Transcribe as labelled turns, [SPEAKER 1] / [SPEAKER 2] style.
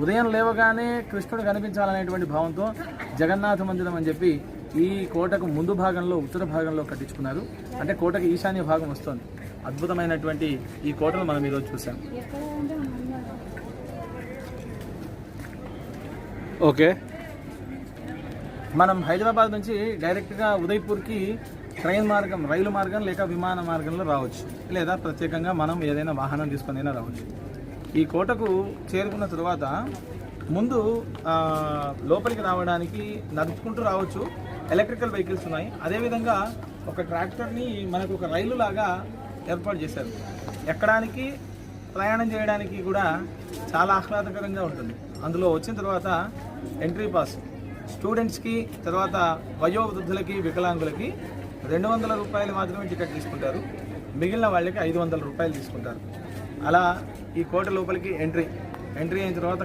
[SPEAKER 1] ఉదయం లేవగానే కృష్ణుడు కనిపించాలనేటువంటి భావంతో జగన్నాథ మందిరం అని చెప్పి ఈ కోటకు ముందు భాగంలో ఉత్తర భాగంలో కట్టించుకున్నారు. అంటే కోటకు ఈశాన్య భాగం వస్తుంది. అద్భుతమైనటువంటి ఈ కోటను మనం ఈరోజు చూసాం. ఓకే, మనం హైదరాబాద్ నుంచి డైరెక్ట్గా ఉదయ్పూర్కి ట్రైన్ మార్గం, రైలు మార్గం లేక విమాన మార్గంలో రావచ్చు, లేదా ప్రత్యేకంగా మనం ఏదైనా వాహనం తీసుకొని అయినా రావచ్చు. ఈ కోటకు చేరుకున్న తర్వాత ముందు లోపలికి రావడానికి నడుచుకుంటూ రావచ్చు. ఎలక్ట్రికల్ వెహికల్స్ ఉన్నాయి. అదేవిధంగా ఒక ట్రాక్టర్ని మనకు ఒక రైలు లాగా ఏర్పాటు చేశారు. ఎక్కడానికి ప్రయాణం చేయడానికి కూడా చాలా ఆహ్లాదకరంగా ఉంటుంది. అందులో వచ్చిన తర్వాత ఎంట్రీ పాస్ స్టూడెంట్స్కి, తర్వాత వయోవృద్ధులకి, వికలాంగులకి 200 రూపాయలు మాత్రమే టికెట్ తీసుకుంటారు. మిగిలిన వాళ్ళకి 500 రూపాయలు తీసుకుంటారు. అలా ఈ కోట లోపలికి ఎంట్రీ అయిన తర్వాత